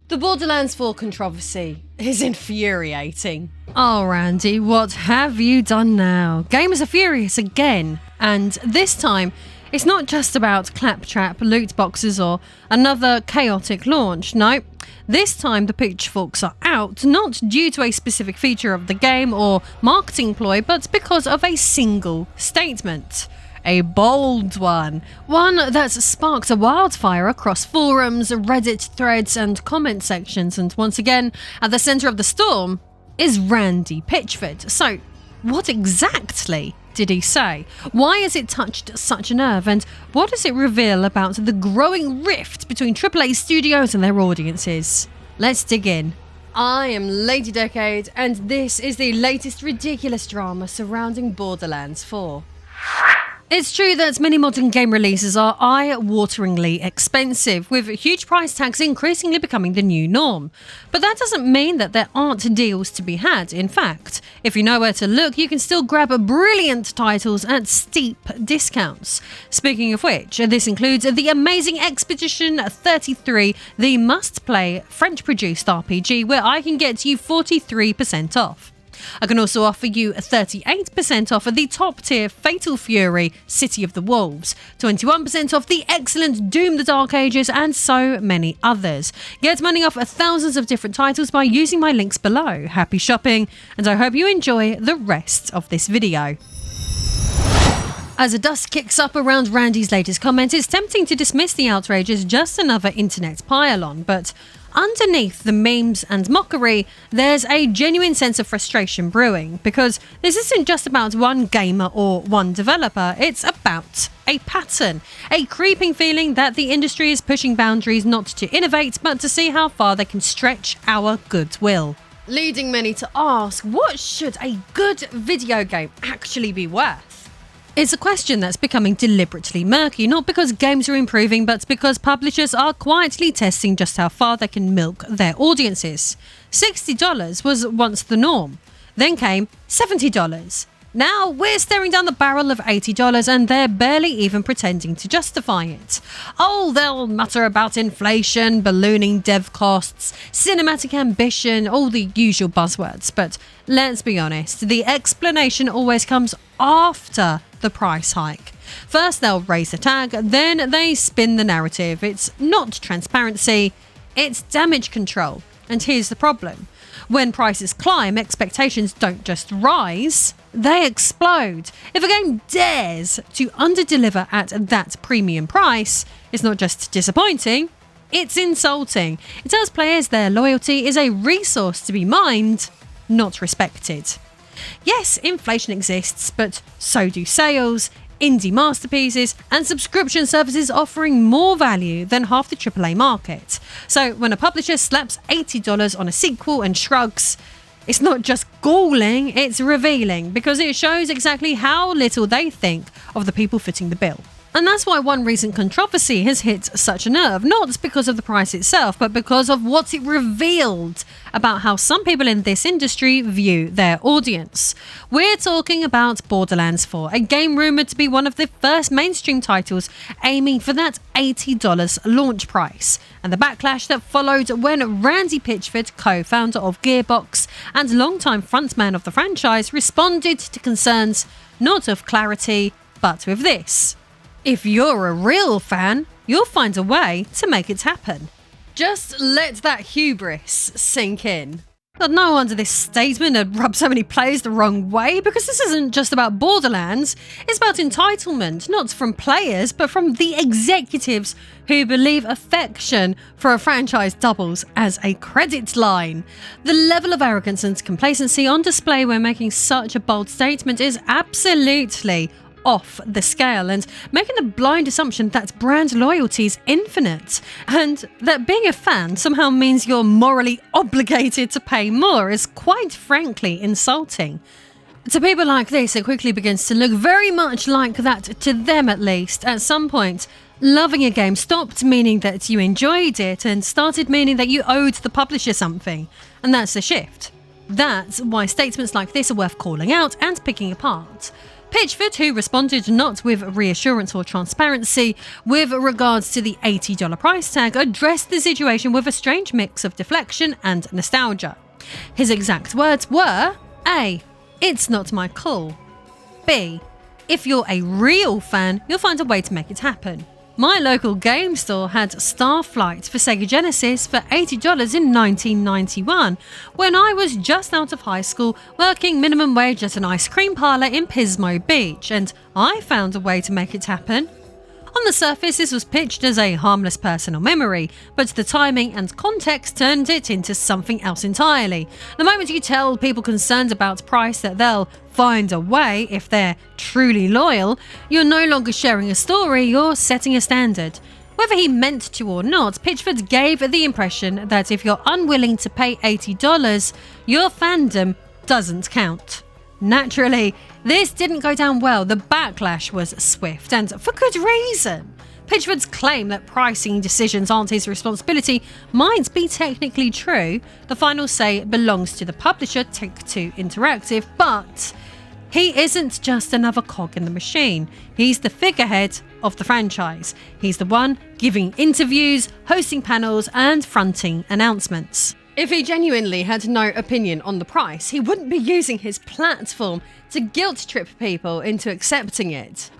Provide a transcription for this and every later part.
The Borderlands 4 controversy is infuriating. Oh, Randy, what have you done now? Gamers are furious again. And this time, it's not just about claptrap, loot boxes, or another chaotic launch. No, this time the pitchforks are out, not due to a specific feature of the game or marketing ploy, but because of a single statement. A bold one that's sparked a wildfire across forums, Reddit threads and comment sections, and once again, at the centre of the storm is Randy Pitchford. So, what exactly did he say? Why has it touched such a nerve, and what does it reveal about the growing rift between AAA studios and their audiences? Let's dig in. I am Lady Decade, and this is the latest ridiculous drama surrounding Borderlands 4. It's true that many modern game releases are eye-wateringly expensive, with huge price tags increasingly becoming the new norm. But that doesn't mean that there aren't deals to be had. In fact, if you know where to look, you can still grab brilliant titles at steep discounts. Speaking of which, this includes the amazing Expedition 33, the must-play French-produced RPG, where I can get you 43% off. I can also offer you 38% off of the top-tier Fatal Fury City of the Wolves, 21% off the excellent Doom the Dark Ages, and so many others. Get money off thousands of different titles by using my links below. Happy shopping, and I hope you enjoy the rest of this video. As the dust kicks up around Randy's latest comment, it's tempting to dismiss the outrage as just another internet pile-on, but underneath the memes and mockery, there's a genuine sense of frustration brewing, because this isn't just about one gamer or one developer, it's about a pattern, a creeping feeling that the industry is pushing boundaries not to innovate, but to see how far they can stretch our goodwill. Leading many to ask, what should a good video game actually be worth? It's a question that's becoming deliberately murky, not because games are improving, but because publishers are quietly testing just how far they can milk their audiences. $60 was once the norm. Then came $70. Now we're staring down the barrel of $80 and they're barely even pretending to justify it. Oh, they'll mutter about inflation, ballooning dev costs, cinematic ambition, all the usual buzzwords. But let's be honest, the explanation always comes after the price hike. First they'll raise the tag, then they spin the narrative. It's not transparency, it's damage control. And here's the problem. When prices climb, expectations don't just rise, they explode. If a game dares to underdeliver at that premium price, it's not just disappointing, it's insulting. It tells players their loyalty is a resource to be mined, not respected. Yes, inflation exists, but so do sales, indie masterpieces, and subscription services offering more value than half the AAA market. So when a publisher slaps $80 on a sequel and shrugs, it's not just galling, it's revealing, because it shows exactly how little they think of the people footing the bill. And that's why one recent controversy has hit such a nerve, not because of the price itself, but because of what it revealed about how some people in this industry view their audience. We're talking about Borderlands 4, a game rumoured to be one of the first mainstream titles aiming for that $80 launch price, and the backlash that followed when Randy Pitchford, co-founder of Gearbox and longtime frontman of the franchise, responded to concerns not of clarity, but with this: if you're a real fan, you'll find a way to make it happen. Just let that hubris sink in. But no wonder this statement had rubbed so many players the wrong way, because this isn't just about Borderlands, it's about entitlement, not from players, but from the executives who believe affection for a franchise doubles as a credit line. The level of arrogance and complacency on display when making such a bold statement is absolutely off the scale, and making the blind assumption that brand loyalty is infinite and that being a fan somehow means you're morally obligated to pay more is quite frankly insulting. To people like this, it quickly begins to look very much like that, to them at least. At some point, loving a game stopped meaning that you enjoyed it and started meaning that you owed the publisher something, and that's a shift. That's why statements like this are worth calling out and picking apart. Pitchford, who responded not with reassurance or transparency with regards to the $80 price tag, addressed the situation with a strange mix of deflection and nostalgia. His exact words were: A. It's not my call. B. If you're a real fan, you'll find a way to make it happen. My local game store had Starflight for Sega Genesis for $80 in 1991 when I was just out of high school working minimum wage at an ice cream parlour in Pismo Beach, and I found a way to make it happen. On the surface, this was pitched as a harmless personal memory, but the timing and context turned it into something else entirely. The moment you tell people concerned about price that they'll find a way if they're truly loyal, you're no longer sharing a story, you're setting a standard. Whether he meant to or not, Pitchford gave the impression that if you're unwilling to pay $80, your fandom doesn't count. Naturally, this didn't go down well. The backlash was swift, and for good reason. Pitchford's claim that pricing decisions aren't his responsibility might be technically true. The final say belongs to the publisher, Take-Two Interactive, but he isn't just another cog in the machine. He's the figurehead of the franchise. He's the one giving interviews, hosting panels, and fronting announcements. If he genuinely had no opinion on the price, he wouldn't be using his platform to guilt-trip people into accepting it.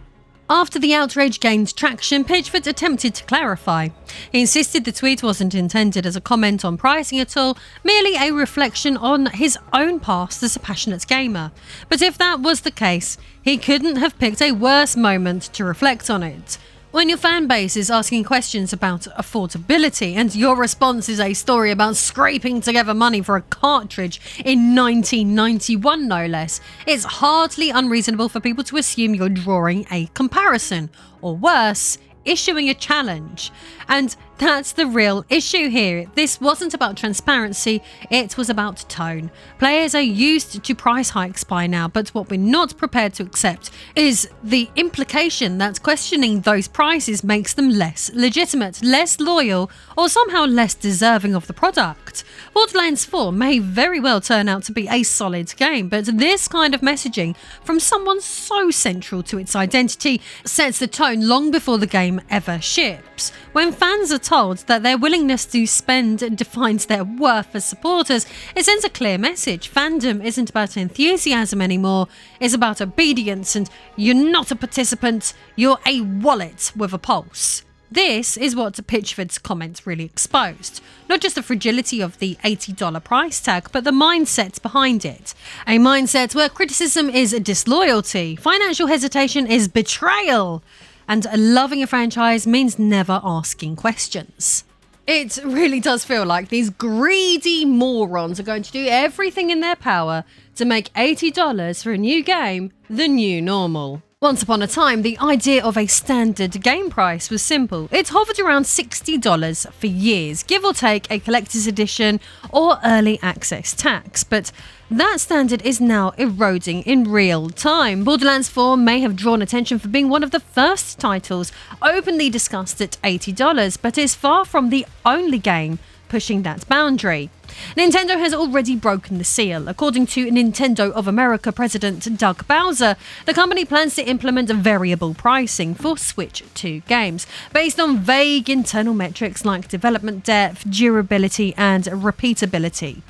After the outrage gained traction, Pitchford attempted to clarify. He insisted the tweet wasn't intended as a comment on pricing at all, merely a reflection on his own past as a passionate gamer. But if that was the case, he couldn't have picked a worse moment to reflect on it. When your fan base is asking questions about affordability and your response is a story about scraping together money for a cartridge in 1991 no less, it's hardly unreasonable for people to assume you're drawing a comparison, or worse, issuing a challenge. And that's the real issue here. This wasn't about transparency, it was about tone. Players are used to price hikes by now, but what we're not prepared to accept is the implication that questioning those prices makes them less legitimate, less loyal, or somehow less deserving of the product. Borderlands 4 may very well turn out to be a solid game, but this kind of messaging from someone so central to its identity sets the tone long before the game ever ships. When fans are told that their willingness to spend defines their worth as supporters, it sends a clear message. Fandom isn't about enthusiasm anymore, it's about obedience, and you're not a participant, you're a wallet with a pulse. This is what Pitchford's comments really exposed. Not just the fragility of the $80 price tag, but the mindset behind it. A mindset where criticism is disloyalty, financial hesitation is betrayal, and loving a franchise means never asking questions. It really does feel like these greedy morons are going to do everything in their power to make $80 for a new game the new normal. Once upon a time, the idea of a standard game price was simple. It hovered around $60 for years, give or take a collector's edition or early access tax. But that standard is now eroding in real time. Borderlands 4 may have drawn attention for being one of the first titles openly discussed at $80, but is far from the only game pushing that boundary. Nintendo has already broken the seal. According to Nintendo of America President Doug Bowser, the company plans to implement variable pricing for Switch 2 games, based on vague internal metrics like development depth, durability, and repeatability.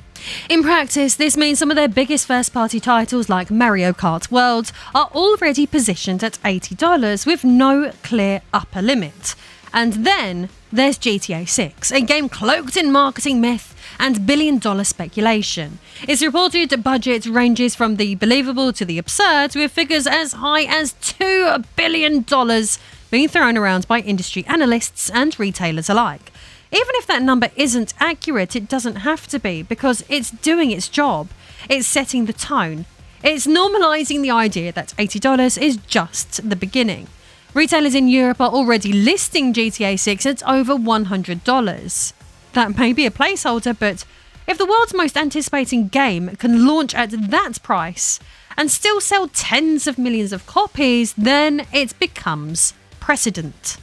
In practice, this means some of their biggest first-party titles like Mario Kart World are already positioned at $80 with no clear upper limit. And then there's GTA 6, a game cloaked in marketing myth and billion-dollar speculation. Its reported budget ranges from the believable to the absurd, with figures as high as $2 billion being thrown around by industry analysts and retailers alike. Even if that number isn't accurate, it doesn't have to be, because it's doing its job. It's setting the tone. It's normalizing the idea that $80 is just the beginning. Retailers in Europe are already listing GTA 6 at over $100. That may be a placeholder, but if the world's most anticipating game can launch at that price and still sell tens of millions of copies, then it becomes precedent.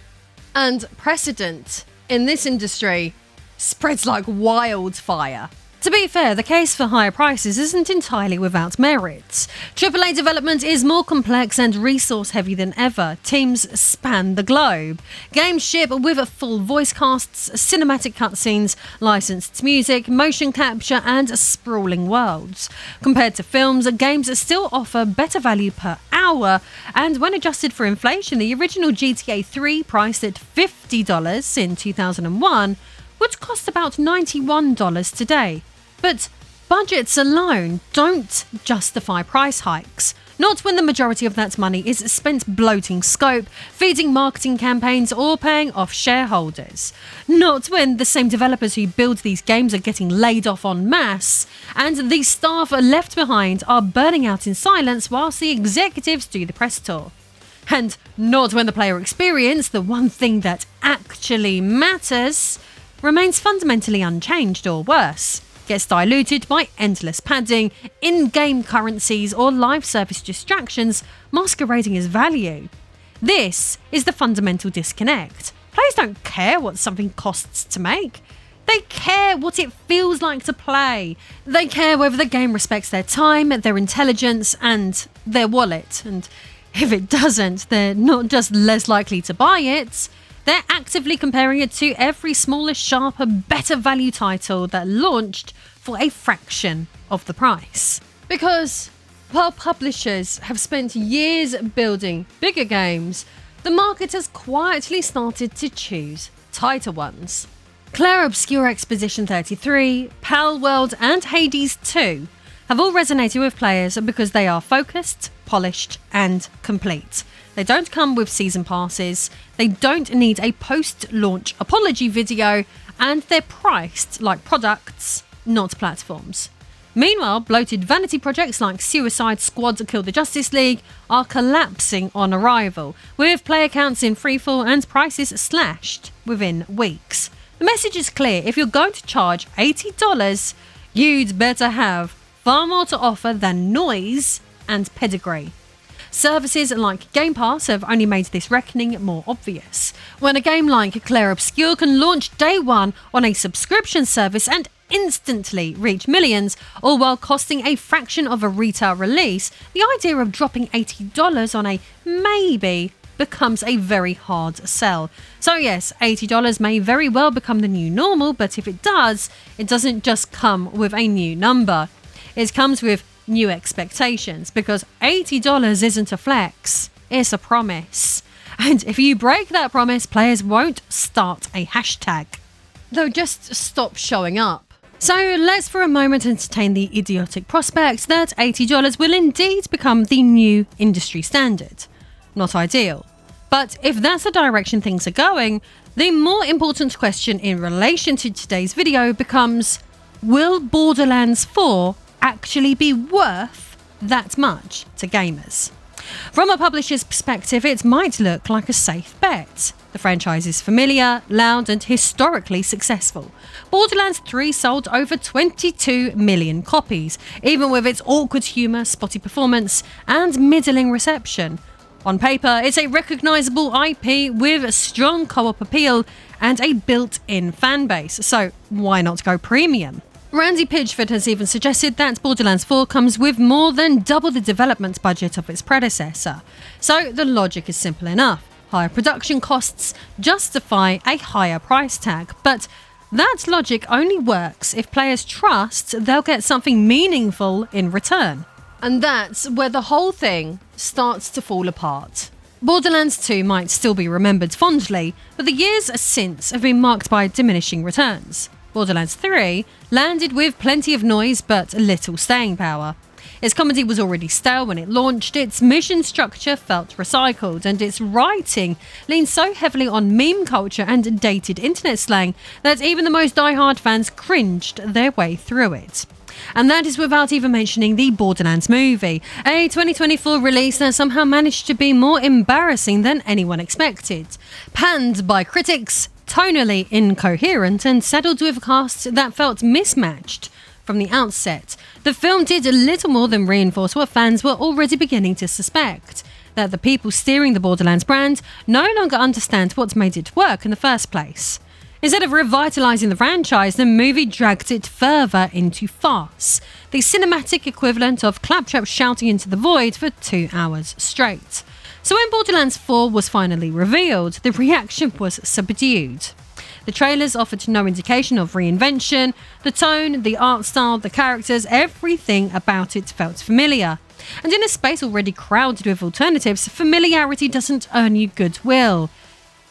And precedent in this industry spreads like wildfire. To be fair, the case for higher prices isn't entirely without merit. AAA development is more complex and resource-heavy than ever. Teams span the globe. Games ship with full voice casts, cinematic cutscenes, licensed music, motion capture, and sprawling worlds. Compared to films, games still offer better value per hour, and when adjusted for inflation, the original GTA 3, priced at $50 in 2001, would cost about $91 today. But budgets alone don't justify price hikes. Not when the majority of that money is spent bloating scope, feeding marketing campaigns, or paying off shareholders. Not when the same developers who build these games are getting laid off en masse, and the staff left behind are burning out in silence whilst the executives do the press tour. And not when the player experience, the one thing that actually matters, remains fundamentally unchanged or worse, gets diluted by endless padding, in-game currencies, or live service distractions masquerading as value. This is the fundamental disconnect. Players don't care what something costs to make. They care what it feels like to play. They care whether the game respects their time, their intelligence, and their wallet. And if it doesn't, they're not just less likely to buy it, they're actively comparing it to every smaller, sharper, better value title that launched for a fraction of the price. Because while publishers have spent years building bigger games, the market has quietly started to choose tighter ones. Claire Obscure Expedition 33, Pal World, and Hades 2 have all resonated with players because they are focused, polished, and complete. They don't come with season passes, they don't need a post-launch apology video, and they're priced like products, not platforms. Meanwhile, bloated vanity projects like Suicide Squad Kill the Justice League are collapsing on arrival, with player counts in freefall and prices slashed within weeks. The message is clear: if you're going to charge $80, you'd better have far more to offer than noise and pedigree. Services like Game Pass have only made this reckoning more obvious. When a game like Claire Obscure can launch day one on a subscription service and instantly reach millions, all while costing a fraction of a retail release, the idea of dropping $80 on a maybe becomes a very hard sell. So yes, $80 may very well become the new normal, but if it does, it doesn't just come with a new number. It comes with new expectations, because $80 isn't a flex, it's a promise. And if you break that promise, players won't start a hashtag. They'll just stop showing up. So let's for a moment entertain the idiotic prospect that $80 will indeed become the new industry standard. Not ideal. But if that's the direction things are going, the more important question in relation to today's video becomes, will Borderlands 4 actually be worth that much to gamers? From a publisher's perspective, it might look like a safe bet. The franchise is familiar, loud, and historically successful. Borderlands 3 sold over 22 million copies, even with its awkward humour, spotty performance, and middling reception. On paper, it's a recognisable IP with a strong co-op appeal and a built-in fanbase, so why not go premium? Randy Pitchford has even suggested that Borderlands 4 comes with more than double the development budget of its predecessor. So the logic is simple enough. Higher production costs justify a higher price tag, but that logic only works if players trust they'll get something meaningful in return. And that's where the whole thing starts to fall apart. Borderlands 2 might still be remembered fondly, but the years since have been marked by diminishing returns. Borderlands 3 landed with plenty of noise but little staying power. Its comedy was already stale when it launched, its mission structure felt recycled, and its writing leaned so heavily on meme culture and dated internet slang that even the most die-hard fans cringed their way through it. And that is without even mentioning the Borderlands movie, a 2024 release that somehow managed to be more embarrassing than anyone expected. Panned by critics, tonally incoherent, and saddled with a cast that felt mismatched from the outset, the film did a little more than reinforce what fans were already beginning to suspect, that the people steering the Borderlands brand no longer understand what made it work in the first place. Instead of revitalising the franchise, the movie dragged it further into farce, the cinematic equivalent of Claptrap shouting into the void for 2 hours straight. So when Borderlands 4 was finally revealed, the reaction was subdued. The trailers offered no indication of reinvention. The tone, the art style, the characters, everything about it felt familiar. And in a space already crowded with alternatives, familiarity doesn't earn you goodwill.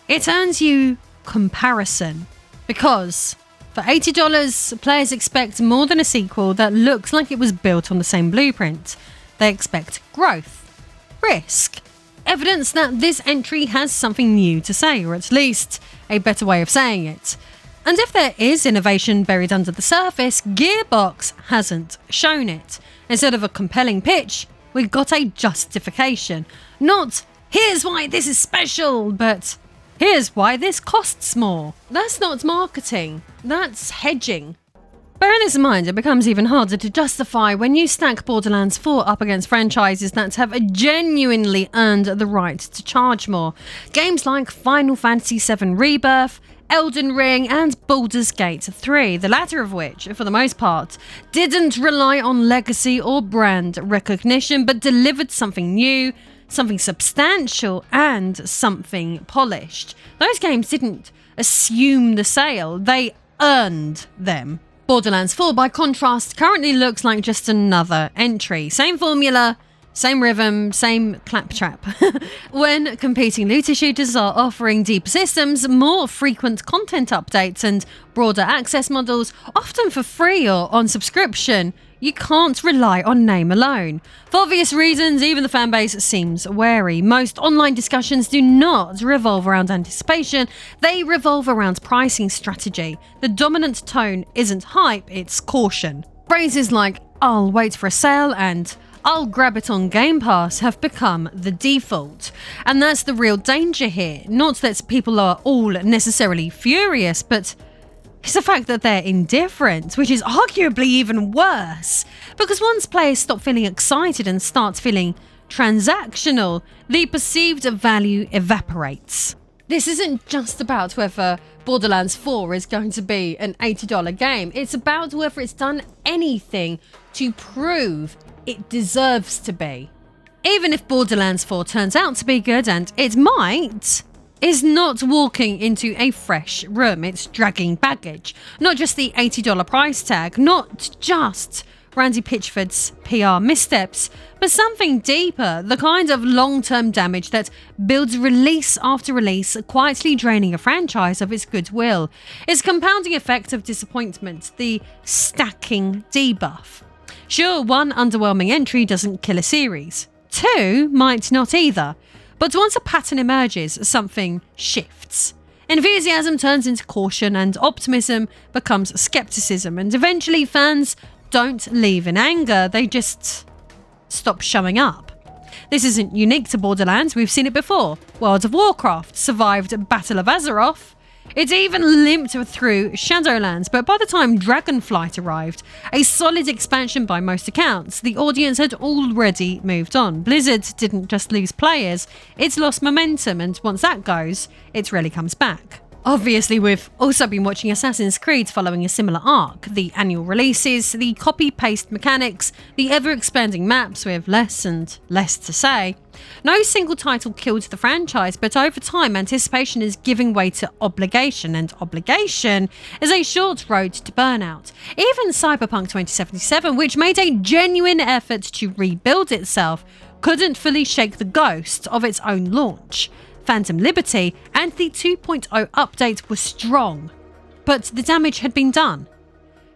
It earns you comparison. Because for $80, players expect more than a sequel that looks like it was built on the same blueprint. They expect growth, risk, evidence that this entry has something new to say, or at least a better way of saying it. And if there is innovation buried under the surface, Gearbox hasn't shown it. Instead of a compelling pitch, we got a justification. Not, here's why this is special, but here's why this costs more. That's not marketing, that's hedging. Bearing this in mind, it becomes even harder to justify when you stack Borderlands 4 up against franchises that have genuinely earned the right to charge more. Games like Final Fantasy VII Rebirth, Elden Ring and Baldur's Gate 3, the latter of which, for the most part, didn't rely on legacy or brand recognition but delivered something new, something substantial and something polished. Those games didn't assume the sale, they earned them. Borderlands 4, by contrast, currently looks like just another entry. Same formula, same rhythm, same claptrap. When competing looter shooters are offering deeper systems, more frequent content updates and broader access models, often for free or on subscription, you can't rely on name alone. For obvious reasons, even the fanbase seems wary. Most online discussions do not revolve around anticipation, they revolve around pricing strategy. The dominant tone isn't hype, it's caution. Phrases like, "I'll wait for a sale" and "I'll grab it on Game Pass" have become the default. And that's the real danger here. Not that people are all necessarily furious, but it's the fact that they're indifferent, which is arguably even worse. Because once players stop feeling excited and start feeling transactional, the perceived value evaporates. This isn't just about whether Borderlands 4 is going to be an $80 game. It's about whether it's done anything to prove it deserves to be. Even if Borderlands 4 turns out to be good, and it might, is not walking into a fresh room, it's dragging baggage. Not just the $80 price tag, not just Randy Pitchford's PR missteps, but something deeper, the kind of long-term damage that builds release after release, quietly draining a franchise of its goodwill. Its compounding effect of disappointment, the stacking debuff. Sure, one underwhelming entry doesn't kill a series. Two might not either. But once a pattern emerges, something shifts. Enthusiasm turns into caution and optimism becomes skepticism, and eventually fans don't leave in anger, they just stop showing up. This isn't unique to Borderlands, we've seen it before. World of Warcraft survived Battle of Azeroth. It even limped through Shadowlands, but by the time Dragonflight arrived, a solid expansion by most accounts, the audience had already moved on. Blizzard didn't just lose players, it's lost momentum, and once that goes, it rarely comes back. Obviously, we've also been watching Assassin's Creed following a similar arc. The annual releases, the copy-paste mechanics, the ever-expanding maps with less and less to say. No single title killed the franchise, but over time anticipation is giving way to obligation, and obligation is a short road to burnout. Even Cyberpunk 2077, which made a genuine effort to rebuild itself, couldn't fully shake the ghost of its own launch. Phantom Liberty and the 2.0 update were strong, but the damage had been done.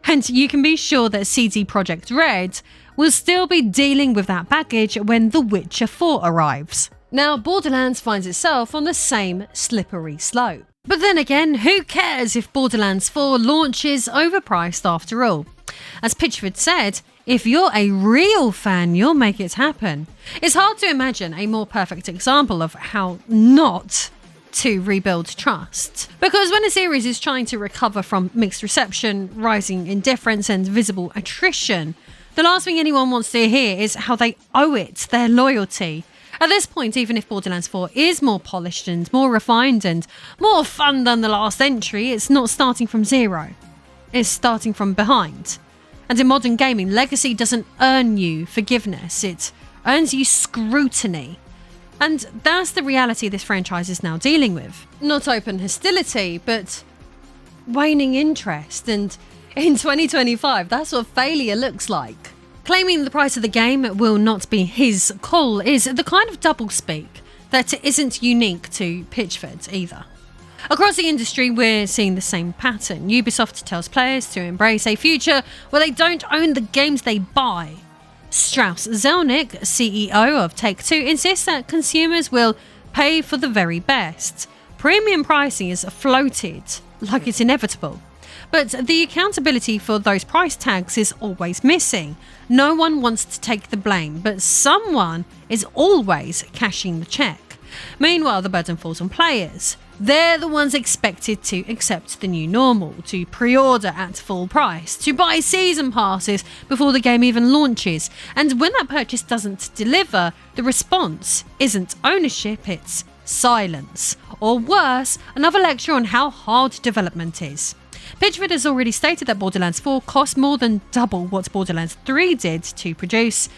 And you can be sure that CD Projekt Red will still be dealing with that baggage when The Witcher 4 arrives. Now, Borderlands finds itself on the same slippery slope. But then again, who cares if Borderlands 4 launches overpriced after all? As Pitchford said, if you're a real fan, you'll make it happen. It's hard to imagine a more perfect example of how not to rebuild trust. Because when a series is trying to recover from mixed reception, rising indifference and visible attrition, the last thing anyone wants to hear is how they owe it their loyalty. At this point, even if Borderlands 4 is more polished and more refined and more fun than the last entry, it's not starting from zero. It's starting from behind. And in modern gaming, legacy doesn't earn you forgiveness, it earns you scrutiny. And that's the reality this franchise is now dealing with. Not open hostility, but waning interest. And in 2025, that's what failure looks like. Claiming the price of the game will not be his call is the kind of doublespeak that isn't unique to Pitchford either. Across the industry, we're seeing the same pattern. Ubisoft tells players to embrace a future where they don't own the games they buy. Strauss Zelnick, CEO of Take-Two, insists that consumers will pay for the very best. Premium pricing is floated like it's inevitable. But the accountability for those price tags is always missing. No one wants to take the blame, but someone is always cashing the check. Meanwhile, the burden falls on players. They're the ones expected to accept the new normal, to pre-order at full price, to buy season passes before the game even launches. And when that purchase doesn't deliver, the response isn't ownership, it's silence. Or worse, another lecture on how hard development is. Pitchford has already stated that Borderlands 4 cost more than double what Borderlands 3 did to produce.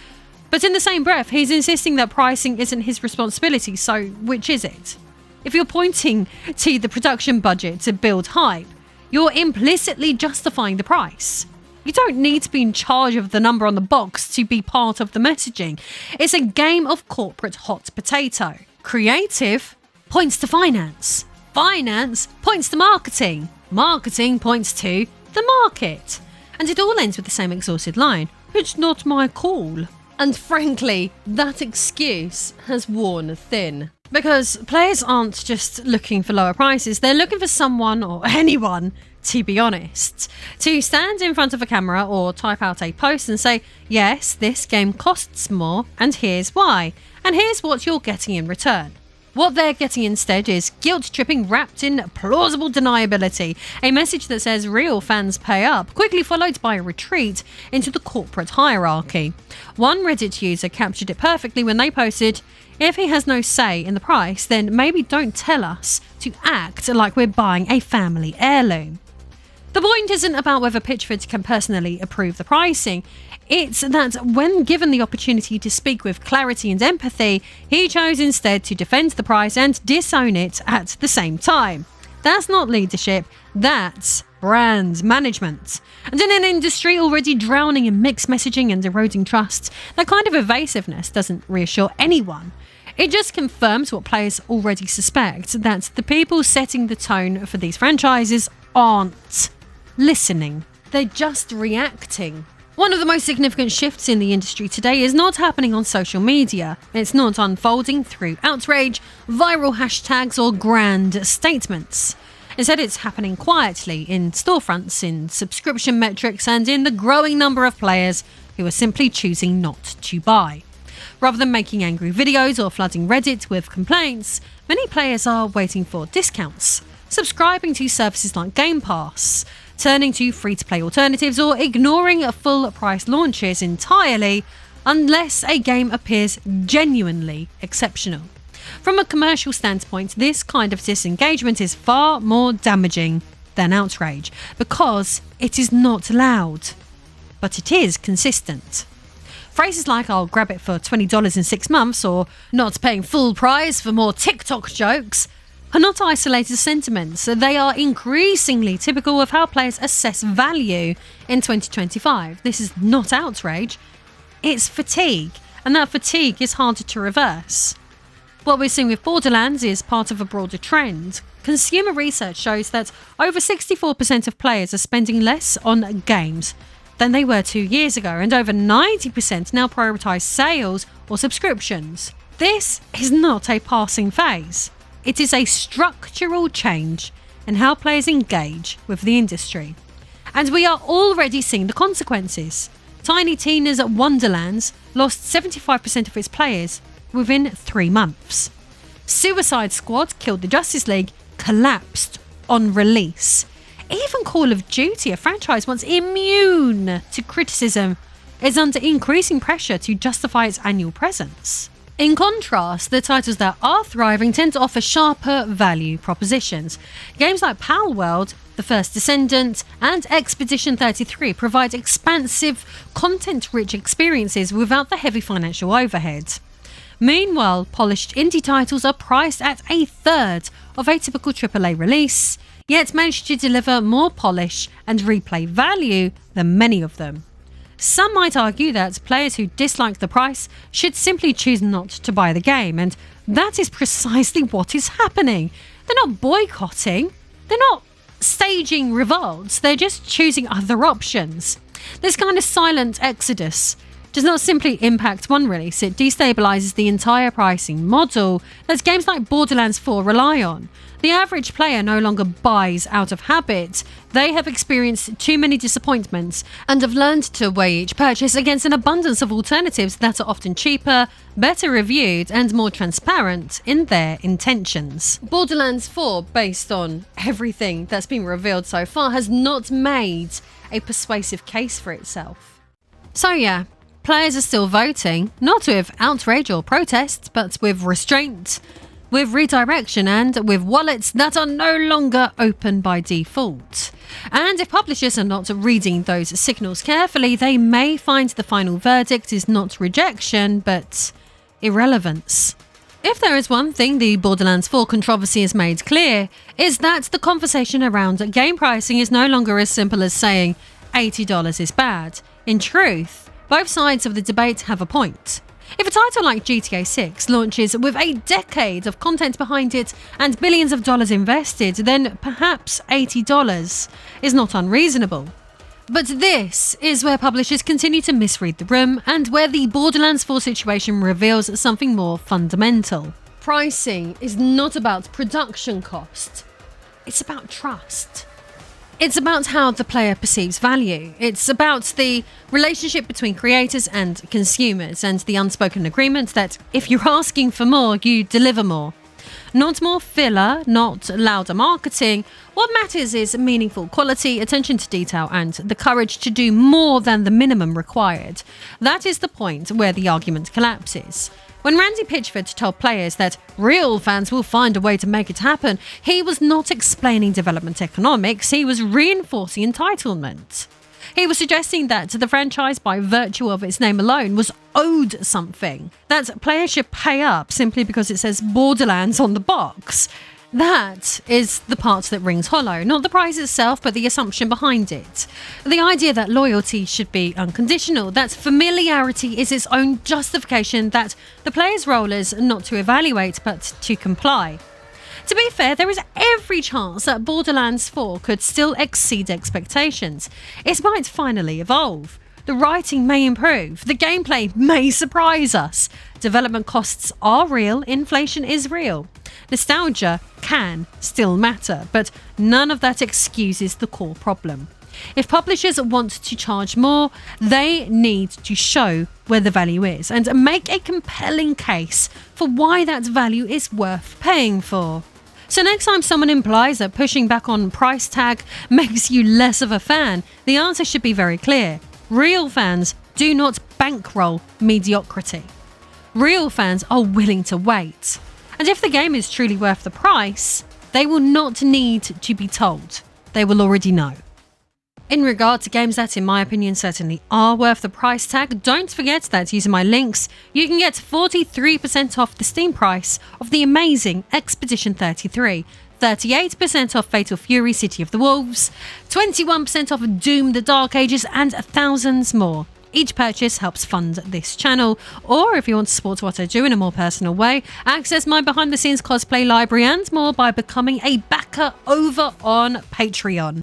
But in the same breath, he's insisting that pricing isn't his responsibility, so which is it? If you're pointing to the production budget to build hype, you're implicitly justifying the price. You don't need to be in charge of the number on the box to be part of the messaging. It's a game of corporate hot potato. Creative points to finance. Finance points to marketing. Marketing points to the market. And it all ends with the same exhausted line, "It's not my call." And frankly, that excuse has worn thin. Because players aren't just looking for lower prices, they're looking for someone, or anyone, to be honest, to stand in front of a camera or type out a post and say, yes, this game costs more, and here's why, and here's what you're getting in return. What they're getting instead is guilt-tripping wrapped in plausible deniability, a message that says real fans pay up, quickly followed by a retreat into the corporate hierarchy. One Reddit user captured it perfectly when they posted, "If he has no say in the price, then maybe don't tell us to act like we're buying a family heirloom." The point isn't about whether Pitchford can personally approve the pricing. It's that when given the opportunity to speak with clarity and empathy, he chose instead to defend the price and disown it at the same time. That's not leadership, that's brand management. And in an industry already drowning in mixed messaging and eroding trust, that kind of evasiveness doesn't reassure anyone. It just confirms what players already suspect, that the people setting the tone for these franchises aren't listening. They're just reacting. One of the most significant shifts in the industry today is not happening on social media. It's not unfolding through outrage, viral hashtags, or grand statements. Instead, it's happening quietly in storefronts, in subscription metrics, and in the growing number of players who are simply choosing not to buy. Rather than making angry videos or flooding Reddit with complaints, many players are waiting for discounts, subscribing to services like Game Pass, turning to free-to-play alternatives, or ignoring full-price launches entirely unless a game appears genuinely exceptional. From a commercial standpoint, this kind of disengagement is far more damaging than outrage, because it is not loud, but it is consistent. Phrases like "I'll grab it for $20 in 6 months" or "not paying full price for more TikTok jokes" are not isolated sentiments. They are increasingly typical of how players assess value in 2025. This is not outrage, it's fatigue, and that fatigue is harder to reverse. What we're seeing with Borderlands is part of a broader trend. Consumer research shows that over 64% of players are spending less on games than they were 2 years ago, and over 90% now prioritise sales or subscriptions. This is not a passing phase. It is a structural change in how players engage with the industry. And we are already seeing the consequences. Tiny Tina's Wonderlands lost 75% of its players within 3 months. Suicide Squad Killed the Justice League collapsed on release. Even Call of Duty, a franchise once immune to criticism, is under increasing pressure to justify its annual presence. In contrast, the titles that are thriving tend to offer sharper value propositions. Games like Pal World, The First Descendant, and Expedition 33 provide expansive, content-rich experiences without the heavy financial overhead. Meanwhile, polished indie titles are priced at a third of a typical AAA release, yet manage to deliver more polish and replay value than many of them. Some might argue that players who dislike the price should simply choose not to buy the game, and that is precisely what is happening. They're not boycotting, they're not staging revolts, they're just choosing other options. This kind of silent exodus does not simply impact one release, it destabilizes the entire pricing model that games like Borderlands 4 rely on. The average player no longer buys out of habit. They have experienced too many disappointments and have learned to weigh each purchase against an abundance of alternatives that are often cheaper, better reviewed, and more transparent in their intentions. Borderlands 4, based on everything that's been revealed so far, has not made a persuasive case for itself. So yeah, players are still voting, not with outrage or protest, but with restraint, with redirection, and with wallets that are no longer open by default. And if publishers are not reading those signals carefully, they may find the final verdict is not rejection, but irrelevance. If there is one thing the Borderlands 4 controversy has made clear, is that the conversation around game pricing is no longer as simple as saying $80 is bad. In truth, both sides of the debate have a point. If a title like GTA 6 launches with a decade of content behind it and billions of dollars invested, then perhaps $80 is not unreasonable. But this is where publishers continue to misread the room and where the Borderlands 4 situation reveals something more fundamental. Pricing is not about production cost, it's about trust. It's about how the player perceives value. It's about the relationship between creators and consumers and the unspoken agreement that if you're asking for more, you deliver more. Not more filler, not louder marketing. What matters is meaningful quality, attention to detail, and the courage to do more than the minimum required. That is the point where the argument collapses. When Randy Pitchford told players that real fans will find a way to make it happen, he was not explaining development economics, he was reinforcing entitlement. He was suggesting that the franchise, by virtue of its name alone, was owed something, that players should pay up simply because it says Borderlands on the box. That is the part that rings hollow, not the price itself, but the assumption behind it. The idea that loyalty should be unconditional, that familiarity is its own justification, that the player's role is not to evaluate, but to comply. To be fair, there is every chance that Borderlands 4 could still exceed expectations. It might finally evolve. The writing may improve, the gameplay may surprise us. Development costs are real, inflation is real. Nostalgia can still matter, but none of that excuses the core problem. If publishers want to charge more, they need to show where the value is and make a compelling case for why that value is worth paying for. So next time someone implies that pushing back on price tag makes you less of a fan, the answer should be very clear. Real fans do not bankroll mediocrity. Real fans are willing to wait. And if the game is truly worth the price, they will not need to be told. They will already know. In regard to games that, in my opinion, certainly are worth the price tag, don't forget that using my links, you can get 43% off the Steam price of the amazing Expedition 33, 38% off Fatal Fury City of the Wolves, 21% off Doom the Dark Ages, and thousands more. Each purchase helps fund this channel, or if you want to support what I do in a more personal way, access my behind the scenes cosplay library and more by becoming a backer over on Patreon.